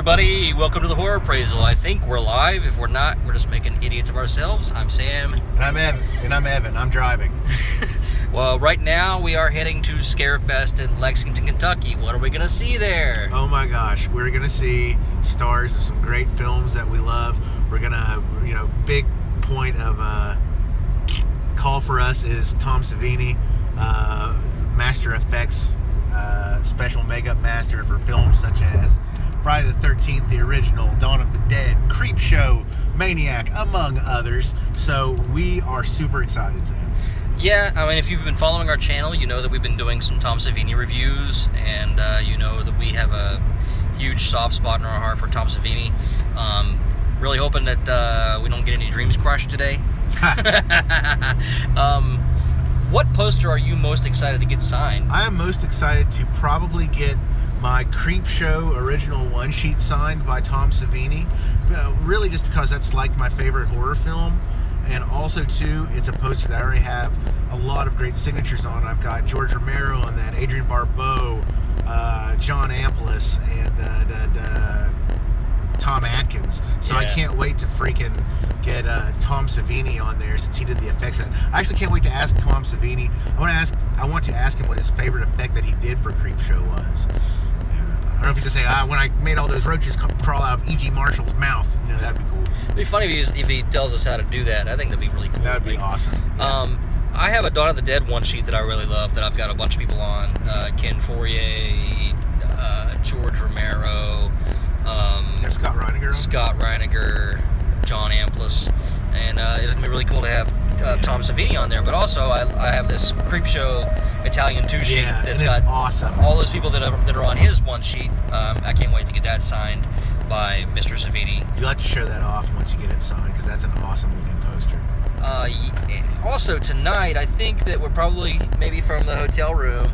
everybody, welcome to the Horror Appraisal. I think we're live. If we're not, we're just making idiots of ourselves. I'm Sam. And I'm Evan. I'm driving. Well, right now we are heading to Scarefest in Lexington, Kentucky. What are we going to see there? Oh my gosh, we're going to see stars of some great films that we love. We're going to, big point of call for us is Tom Savini, Master Effects, special makeup master for films such as Friday the 13th, the original, Dawn of the Dead, Creepshow, Maniac, among others. So we are super excited, Sam. Yeah, I mean, if you've been following our channel, you know that we've been doing some Tom Savini reviews, and you know that we have a huge soft spot in our heart for Tom Savini. Really hoping that we don't get any dreams crushed today. What poster are you most excited to get signed? I am most excited to probably get my Creepshow original one-sheet signed by Tom Savini. Really just because that's like my favorite horror film. And also, too, it's a poster that I already have a lot of great signatures on. I've got George Romero on that, Adrian Barbeau, John Amplis, and Tom Atkins. So I can't wait to freaking get Tom Savini on there since he did the effects for that. I actually can't wait to ask Tom Savini. I want to ask him what his favorite effect that he did for Creepshow was. I don't know if he's going to say, when I made all those roaches crawl out of E.G. Marshall's mouth. That'd be cool. It'd be funny if he tells us how to do that. I think that'd be really cool. That'd be awesome. Yeah. I have a Dawn of the Dead one sheet that I really love that I've got a bunch of people on. Ken Fourier, George Romero, Scott Reiniger. Scott Reiniger, John Amplis, and it's gonna be really cool to have Tom Savini on there. But also, I have this Creepshow Italian 2 sheet that's got awesome. All those people that are on his one sheet. I can't wait to get that signed by Mr. Savini. You'll have to show that off once you get it signed because that's an awesome looking poster. Also tonight, I think that we're probably maybe from the hotel room.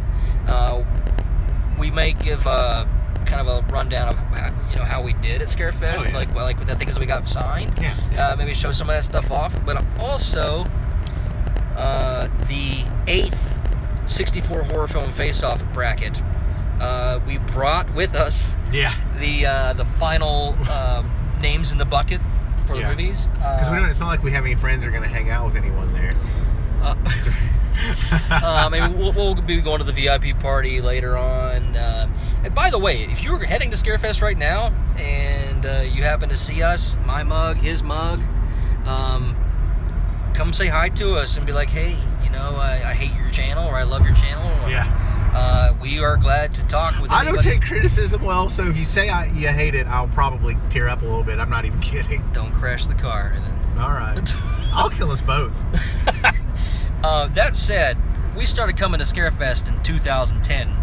We may give kind of a rundown of how we did at Scarefest, like with the things that we got signed. Maybe show some of that stuff off, but also the 8th 64 horror film face-off bracket. We brought with us the final names in the bucket for the movies. Because it's not like we have any friends who are going to hang out with anyone there. Maybe we'll be going to the VIP party later on. And by the way, if you're heading to Scarefest right now and you happen to see us, my mug, his mug, come say hi to us and be like, hey, I hate your channel or I love your channel. We are glad to talk with anybody. I don't take criticism well, so if you say you hate it, I'll probably tear up a little bit. I'm not even kidding. Don't crash the car. All right. I'll kill us both. That said, we started coming to Scarefest in 2010.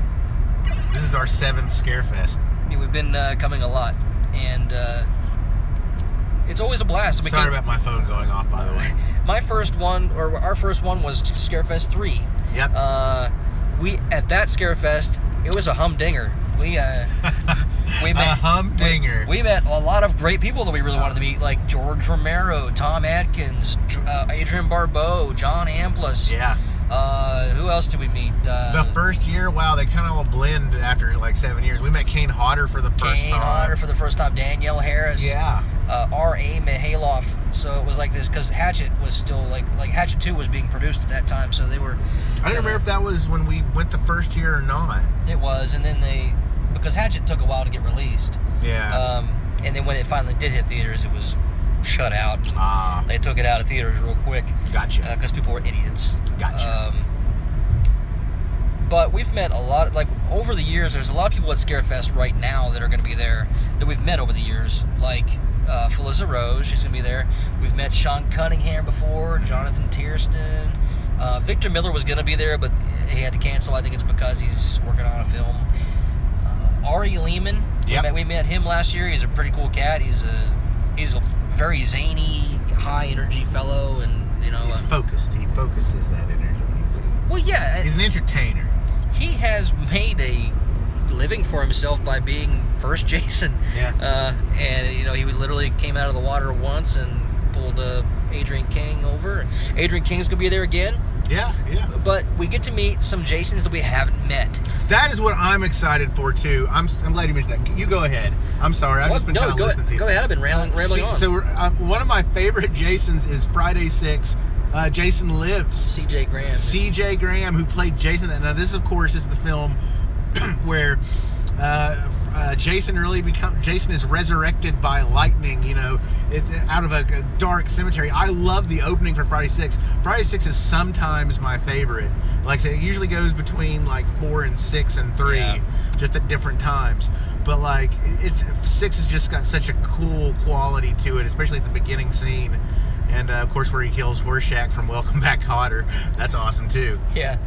This is our 7th Scarefest. We've been coming a lot, and it's always a blast. Sorry about my phone going off, by the way. Our first one was Scarefest 3. Yep. At that Scarefest, it was a humdinger. We met a humdinger. We met a lot of great people that we really wanted to meet, like George Romero, Tom Atkins, Adrian Barbeau, John Amplis. Yeah. Who else did we meet? The first year, wow, they kind of all blend after like 7 years. We met Kane Hodder for the first time. Danielle Harris. Yeah. R.A. Mihailoff. So it was like this because Hatchet was still like Hatchet 2 was being produced at that time, so they were. I don't remember if that was when we went the first year or not. It was, and then because Hatchet took a while to get released. Yeah. And then when it finally did hit theaters, it was shut out. They took it out of theaters real quick. Gotcha. Because people were idiots. Gotcha. But we've met a lot, over the years, there's a lot of people at Scarefest right now that are going to be there that we've met over the years, like Felissa Rose, she's going to be there. We've met Sean Cunningham before, Jonathan Tiersten. Victor Miller was going to be there, but he had to cancel. I think it's because he's working on a film. Ari Lehman, we met him last year. He's a pretty cool cat. He's a very zany, high-energy fellow, and he's focused. He focuses that energy. He's an entertainer. He has made a living for himself by being first Jason. Yeah. And he literally came out of the water once and pulled Adrian King over. Adrian King's gonna be there again. Yeah. But we get to meet some Jasons that we haven't met. That is what I'm excited for too. I'm glad you mentioned that. You go ahead. I'm sorry. I've just been kind of listening to you. Go ahead. I've been rambling on. So one of my favorite Jasons is Friday 6. Jason Lives. C.J. Graham. C.J. Graham, who played Jason. Now this, of course, is the film where Jason is resurrected by lightning, out of a dark cemetery. I love the opening for Friday 6. Friday 6 is sometimes my favorite. Like I said, it usually goes between like 4 and 6 and 3, just at different times. But like, 6 has just got such a cool quality to it, especially at the beginning scene. And of course, where he kills Horshack from Welcome Back, Kotter. That's awesome too. Yeah.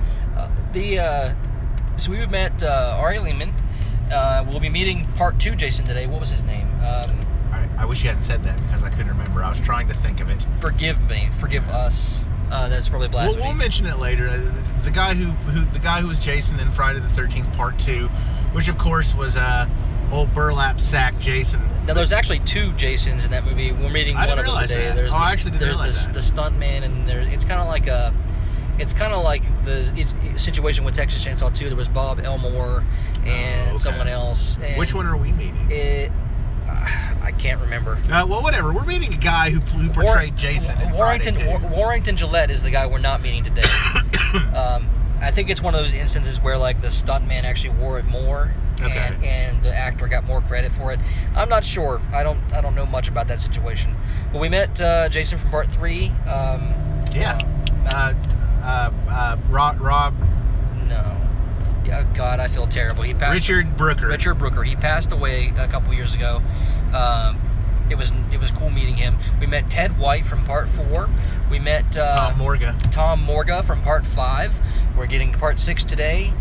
So we've met Ari Lehman. We'll be meeting part 2 Jason today. What was his name? I wish you hadn't said that because I couldn't remember. I was trying to think of it. Forgive me. Forgive us. That's probably blasphemy. We'll mention it later. The guy who was Jason in Friday the 13th Part 2, which of course was old burlap sack Jason. Now there's actually 2 Jasons in that movie. We're meeting one of them today. That. I actually didn't realize that. The stunt man, and it's kind of like the situation with Texas Chainsaw 2. There was Bob Elmore and someone else. And which one are we meeting? I can't remember. Well, whatever. We're meeting a guy who portrayed Jason in Friday 2. Warrington Gillette is the guy we're not meeting today. I think it's one of those instances where like the stuntman actually wore it more, and the actor got more credit for it. I'm not sure. I don't know much about that situation. But we met Jason from Part 3. Rob. No. Yeah, God, I feel terrible. He passed. Richard Brooker. He passed away a couple years ago. It was cool meeting him. We met Ted White from Part 4. We met Tom Morga from Part 5. We're getting to Part 6 today,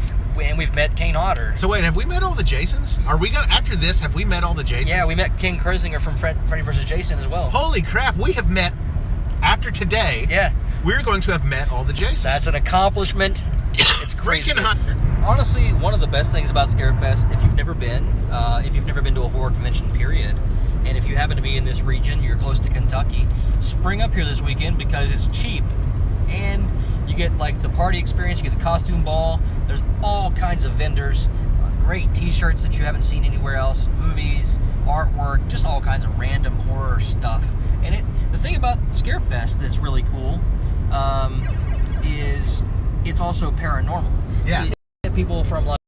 and we've met Kane Hodder. So wait, have we met all the Jasons? Are we gonna after this? Have we met all the Jasons? Yeah, we met King Krisinger from Freddy vs. Jason as well. Holy crap! We have met after today. Yeah, we're going to have met all the Jasons. That's an accomplishment. It's crazy. Freaking hot. Honestly, one of the best things about Scarefest, if you've never been to a horror convention, period, and if you happen to be in this region, you're close to Kentucky, spring up here this weekend because it's cheap, and you get like the party experience, you get the costume ball, there's all kinds of vendors, great t-shirts that you haven't seen anywhere else, movies, artwork, just all kinds of random horror stuff. And the thing about Scarefest that's really cool is it's also paranormal. Yeah. So you get people from like